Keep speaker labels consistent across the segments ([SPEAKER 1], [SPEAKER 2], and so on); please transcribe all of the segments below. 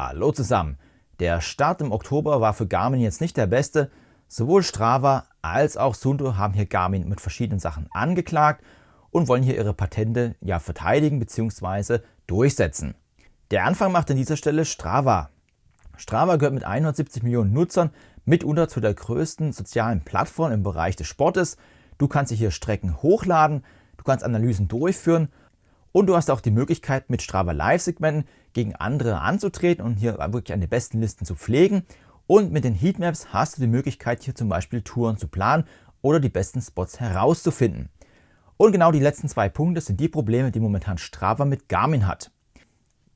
[SPEAKER 1] Hallo zusammen! Der Start im Oktober war für Garmin jetzt nicht der beste. Sowohl Strava als auch Suunto haben hier Garmin mit verschiedenen Sachen angeklagt und wollen hier ihre Patente verteidigen bzw. durchsetzen. Der Anfang macht an dieser Stelle Strava. Strava gehört mit 170 Millionen Nutzern mitunter zu der größten sozialen Plattform im Bereich des Sportes. Du kannst hier Strecken hochladen, du kannst Analysen durchführen und du hast auch die Möglichkeit, mit Strava Live-Segmenten gegen andere anzutreten und hier wirklich eine besten Listen zu pflegen. Und mit den Heatmaps hast du die Möglichkeit, hier zum Beispiel Touren zu planen oder die besten Spots herauszufinden. Und genau die letzten zwei Punkte sind die Probleme, die momentan Strava mit Garmin hat.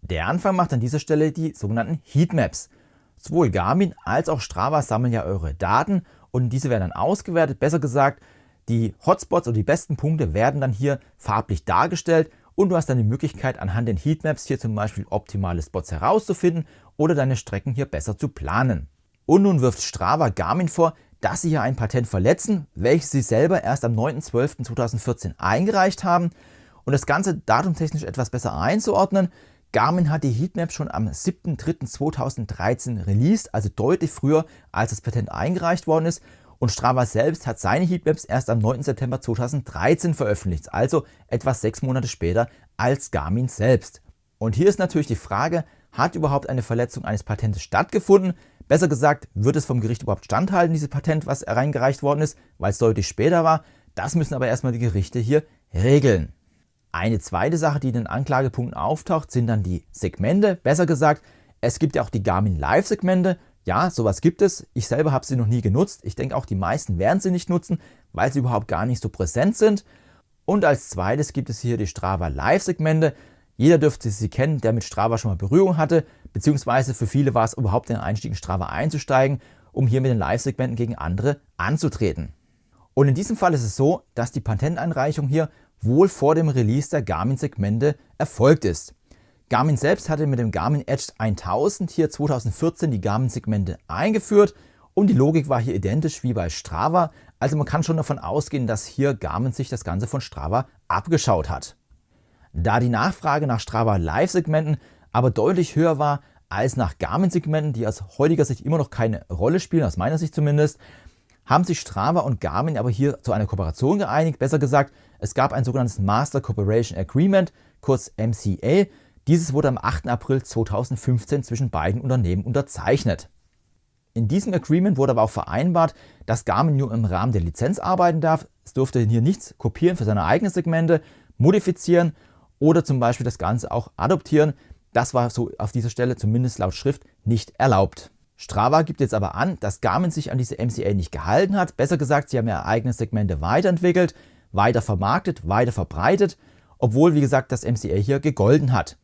[SPEAKER 1] Der Anfang macht an dieser Stelle die sogenannten Heatmaps. Sowohl Garmin als auch Strava sammeln ja eure Daten und diese werden dann ausgewertet. Besser gesagt, die Hotspots oder die besten Punkte werden dann hier farblich dargestellt und du hast dann die Möglichkeit, anhand den Heatmaps hier zum Beispiel optimale Spots herauszufinden oder deine Strecken hier besser zu planen. Und nun wirft Strava Garmin vor, dass sie hier ein Patent verletzen, welches sie selber erst am 9.12.2014 eingereicht haben. Und das Ganze datumtechnisch etwas besser einzuordnen: Garmin hat die Heatmaps schon am 7.3.2013 released, also deutlich früher, als das Patent eingereicht worden ist. Und Strava selbst hat seine Heatmaps erst am 9. September 2013 veröffentlicht, also etwa 6 Monate später als Garmin selbst. Und hier ist natürlich die Frage, hat überhaupt eine Verletzung eines Patentes stattgefunden? Besser gesagt, wird es vom Gericht überhaupt standhalten, dieses Patent, was reingereicht worden ist, weil es deutlich später war? Das müssen aber erstmal die Gerichte hier regeln. Eine zweite Sache, die in den Anklagepunkten auftaucht, sind dann die Segmente. Besser gesagt, es gibt ja auch die Garmin Live-Segmente. Ja, sowas gibt es. Ich selber habe sie noch nie genutzt. Ich denke auch, die meisten werden sie nicht nutzen, weil sie überhaupt gar nicht so präsent sind. Und als zweites gibt es hier die Strava Live-Segmente. Jeder dürfte sie kennen, der mit Strava schon mal Berührung hatte, beziehungsweise für viele war es überhaupt den Einstieg in Strava einzusteigen, um hier mit den Live-Segmenten gegen andere anzutreten. Und in diesem Fall ist es so, dass die Patenteinreichung hier wohl vor dem Release der Garmin-Segmente erfolgt ist. Garmin selbst hatte mit dem Garmin Edge 1000 hier 2014 die Garmin-Segmente eingeführt und die Logik war hier identisch wie bei Strava. Also man kann schon davon ausgehen, dass hier Garmin sich das Ganze von Strava abgeschaut hat. Da die Nachfrage nach Strava Live-Segmenten aber deutlich höher war als nach Garmin-Segmenten, die aus heutiger Sicht immer noch keine Rolle spielen, aus meiner Sicht zumindest, haben sich Strava und Garmin aber hier zu einer Kooperation geeinigt. Besser gesagt, es gab ein sogenanntes Master Cooperation Agreement, kurz MCA. Dieses wurde am 8. April 2015 zwischen beiden Unternehmen unterzeichnet. In diesem Agreement wurde aber auch vereinbart, dass Garmin nur im Rahmen der Lizenz arbeiten darf. Es durfte hier nichts kopieren für seine eigenen Segmente, modifizieren oder zum Beispiel das Ganze auch adoptieren. Das war so auf dieser Stelle zumindest laut Schrift nicht erlaubt. Strava gibt jetzt aber an, dass Garmin sich an diese MCA nicht gehalten hat. Besser gesagt, sie haben ihre eigenen Segmente weiterentwickelt, weiter vermarktet, weiter verbreitet, obwohl, wie gesagt, das MCA hier gegolten hat.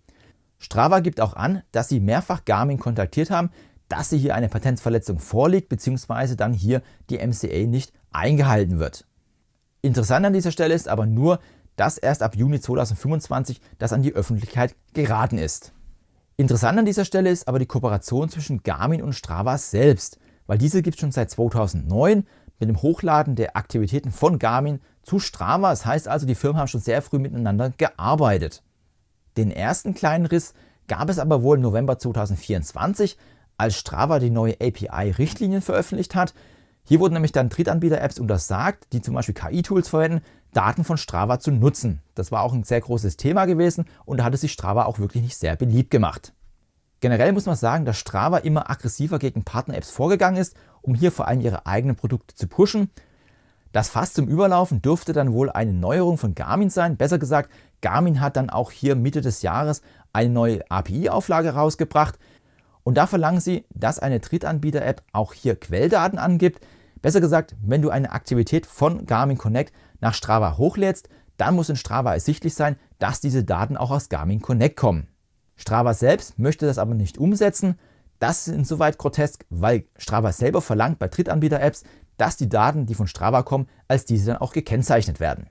[SPEAKER 1] Strava gibt auch an, dass sie mehrfach Garmin kontaktiert haben, dass hier eine Patentverletzung vorliegt, bzw. dann hier die MCA nicht eingehalten wird. Interessant an dieser Stelle ist aber nur, dass erst ab Juni 2025 das an die Öffentlichkeit geraten ist. Interessant an dieser Stelle ist aber die Kooperation zwischen Garmin und Strava selbst, weil diese gibt es schon seit 2009 mit dem Hochladen der Aktivitäten von Garmin zu Strava. Das heißt also, die Firmen haben schon sehr früh miteinander gearbeitet. Den ersten kleinen Riss gab es aber wohl im November 2024, als Strava die neue API-Richtlinien veröffentlicht hat. Hier wurden nämlich dann Drittanbieter-Apps untersagt, die zum Beispiel KI-Tools verwenden, Daten von Strava zu nutzen. Das war auch ein sehr großes Thema gewesen und da hatte sich Strava auch wirklich nicht sehr beliebt gemacht. Generell muss man sagen, dass Strava immer aggressiver gegen Partner-Apps vorgegangen ist, um hier vor allem ihre eigenen Produkte zu pushen. Das Fass zum Überlaufen dürfte dann wohl eine Neuerung von Garmin sein. Besser gesagt, Garmin hat dann auch hier Mitte des Jahres eine neue API-Auflage rausgebracht. Und da verlangen sie, dass eine Drittanbieter-App auch hier Quelldaten angibt. Besser gesagt, wenn du eine Aktivität von Garmin Connect nach Strava hochlädst, dann muss in Strava ersichtlich sein, dass diese Daten auch aus Garmin Connect kommen. Strava selbst möchte das aber nicht umsetzen. Das ist insoweit grotesk, weil Strava selber verlangt bei Drittanbieter-Apps, dass die Daten, die von Strava kommen, als diese dann auch gekennzeichnet werden.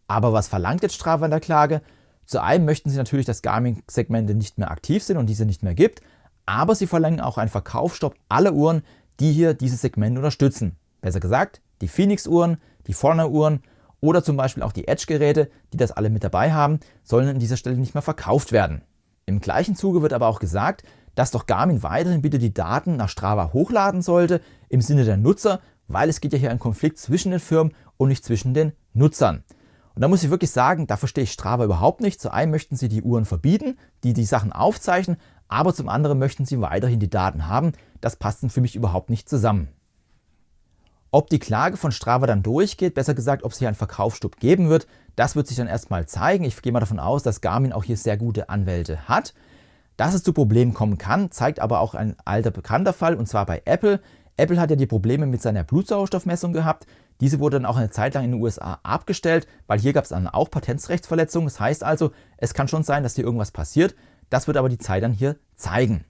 [SPEAKER 1] Aber was verlangt jetzt Strava in der Klage? Zu einem möchten sie natürlich, dass Garmin-Segmente nicht mehr aktiv sind und diese nicht mehr gibt, aber sie verlangen auch einen Verkaufsstopp aller Uhren, die hier dieses Segment unterstützen. Besser gesagt, die Phoenix-Uhren, die Forerunner-Uhren oder zum Beispiel auch die Edge-Geräte, die das alle mit dabei haben, sollen an dieser Stelle nicht mehr verkauft werden. Im gleichen Zuge wird aber auch gesagt, dass doch Garmin weiterhin bitte die Daten nach Strava hochladen sollte, im Sinne der Nutzer, weil es geht ja hier ein Konflikt zwischen den Firmen und nicht zwischen den Nutzern. Und da muss ich wirklich sagen, da verstehe ich Strava überhaupt nicht. Zu einem möchten sie die Uhren verbieten, die Sachen aufzeichnen, aber zum anderen möchten sie weiterhin die Daten haben. Das passt dann für mich überhaupt nicht zusammen. Ob die Klage von Strava dann durchgeht, besser gesagt, ob es hier einen Verkaufsstopp geben wird, das wird sich dann erstmal zeigen. Ich gehe mal davon aus, dass Garmin auch hier sehr gute Anwälte hat. Dass es zu Problemen kommen kann, zeigt aber auch ein alter bekannter Fall, und zwar bei Apple. Apple hat ja die Probleme mit seiner Blutsauerstoffmessung gehabt. Diese wurde dann auch eine Zeit lang in den USA abgestellt, weil hier gab es dann auch Patentrechtsverletzungen. Das heißt also, es kann schon sein, dass hier irgendwas passiert. Das wird aber die Zeit dann hier zeigen.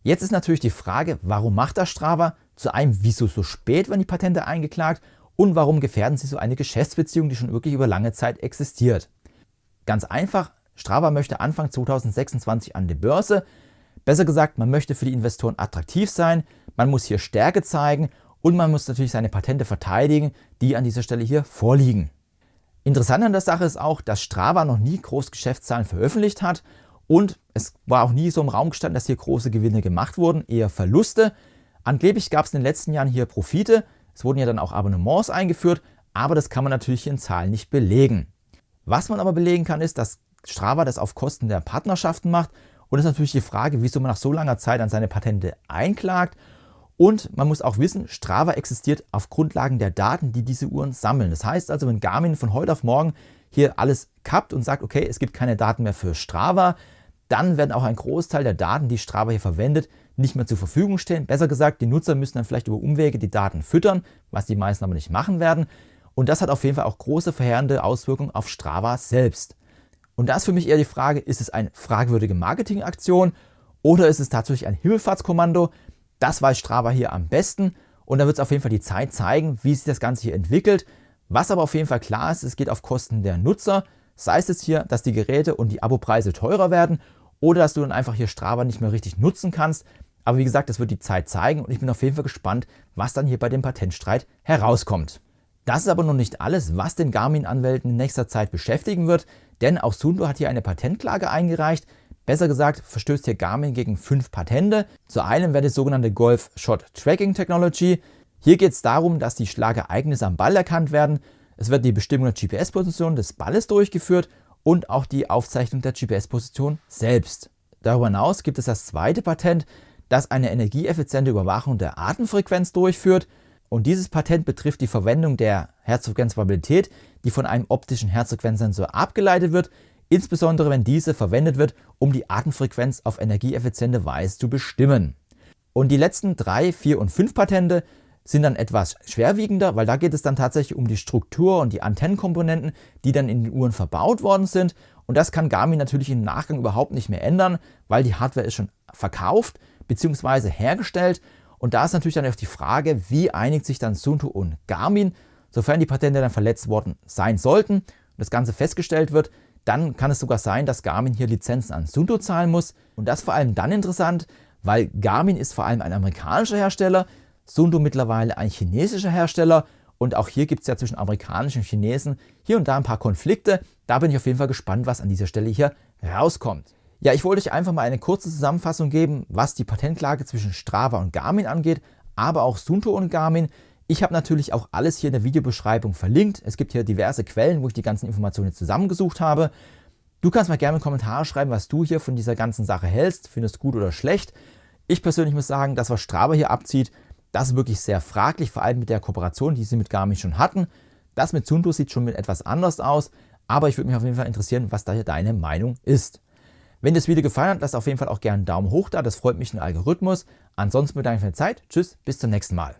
[SPEAKER 1] Jetzt ist natürlich die Frage, warum macht das Strava? Zu einem, wieso so spät werden die Patente eingeklagt? Und warum gefährden sie so eine Geschäftsbeziehung, die schon wirklich über lange Zeit existiert? Ganz einfach, Strava möchte Anfang 2026 an die Börse. Besser gesagt, man möchte für die Investoren attraktiv sein, man muss hier Stärke zeigen und man muss natürlich seine Patente verteidigen, die an dieser Stelle hier vorliegen. Interessant an der Sache ist auch, dass Strava noch nie groß Geschäftszahlen veröffentlicht hat und es war auch nie so im Raum gestanden, dass hier große Gewinne gemacht wurden, eher Verluste. Angeblich gab es in den letzten Jahren hier Profite, es wurden ja dann auch Abonnements eingeführt, aber das kann man natürlich in Zahlen nicht belegen. Was man aber belegen kann, ist, dass Strava das auf Kosten der Partnerschaften macht. Und es ist natürlich die Frage, wieso man nach so langer Zeit an seine Patente einklagt. Und man muss auch wissen, Strava existiert auf Grundlagen der Daten, die diese Uhren sammeln. Das heißt also, wenn Garmin von heute auf morgen hier alles kappt und sagt, okay, es gibt keine Daten mehr für Strava, dann werden auch ein Großteil der Daten, die Strava hier verwendet, nicht mehr zur Verfügung stehen. Besser gesagt, die Nutzer müssen dann vielleicht über Umwege die Daten füttern, was die meisten aber nicht machen werden. Und das hat auf jeden Fall auch große verheerende Auswirkungen auf Strava selbst. Und da ist für mich eher die Frage, ist es eine fragwürdige Marketingaktion oder ist es tatsächlich ein Himmelfahrtskommando? Das weiß Strava hier am besten und da wird es auf jeden Fall die Zeit zeigen, wie sich das Ganze hier entwickelt. Was aber auf jeden Fall klar ist, es geht auf Kosten der Nutzer. Sei es jetzt hier, dass die Geräte und die Abopreise teurer werden oder dass du dann einfach hier Strava nicht mehr richtig nutzen kannst. Aber wie gesagt, das wird die Zeit zeigen und ich bin auf jeden Fall gespannt, was dann hier bei dem Patentstreit herauskommt. Das ist aber noch nicht alles, was den Garmin-Anwälten in nächster Zeit beschäftigen wird, denn auch Suunto hat hier eine Patentklage eingereicht. Besser gesagt, verstößt hier Garmin gegen 5 Patente. Zu einem wäre die sogenannte Golf Shot Tracking Technology. Hier geht es darum, dass die Schlagereignisse am Ball erkannt werden. Es wird die Bestimmung der GPS-Position des Balles durchgeführt und auch die Aufzeichnung der GPS-Position selbst. Darüber hinaus gibt es das zweite Patent, das eine energieeffiziente Überwachung der Atemfrequenz durchführt. Und dieses Patent betrifft die Verwendung der Herzfrequenzvariabilität, die von einem optischen Herzfrequenzsensor abgeleitet wird, insbesondere wenn diese verwendet wird, um die Atemfrequenz auf energieeffiziente Weise zu bestimmen. Und die letzten 3, 4 und 5 Patente sind dann etwas schwerwiegender, weil da geht es dann tatsächlich um die Struktur und die Antennenkomponenten, die dann in den Uhren verbaut worden sind. Und das kann Garmin natürlich im Nachgang überhaupt nicht mehr ändern, weil die Hardware ist schon verkauft bzw. hergestellt. Und da ist natürlich dann auch die Frage, wie einigt sich dann Suunto und Garmin, sofern die Patente dann verletzt worden sein sollten und das Ganze festgestellt wird, dann kann es sogar sein, dass Garmin hier Lizenzen an Suunto zahlen muss. Und das vor allem dann interessant, weil Garmin ist vor allem ein amerikanischer Hersteller, Suunto mittlerweile ein chinesischer Hersteller und auch hier gibt es ja zwischen amerikanischen und Chinesen hier und da ein paar Konflikte. Da bin ich auf jeden Fall gespannt, was an dieser Stelle hier rauskommt. Ja, ich wollte euch einfach mal eine kurze Zusammenfassung geben, was die Patentklage zwischen Strava und Garmin angeht, aber auch Suunto und Garmin. Ich habe natürlich auch alles hier in der Videobeschreibung verlinkt. Es gibt hier diverse Quellen, wo ich die ganzen Informationen zusammengesucht habe. Du kannst mal gerne einen Kommentar schreiben, was du hier von dieser ganzen Sache hältst, findest gut oder schlecht. Ich persönlich muss sagen, das, was Strava hier abzieht, das ist wirklich sehr fraglich, vor allem mit der Kooperation, die sie mit Garmin schon hatten. Das mit Suunto sieht schon mit etwas anders aus, aber ich würde mich auf jeden Fall interessieren, was da hier deine Meinung ist. Wenn dir das Video gefallen hat, lass auf jeden Fall auch gerne einen Daumen hoch da, das freut mich im Algorithmus. Ansonsten bedanke ich mich für die Zeit. Tschüss, bis zum nächsten Mal.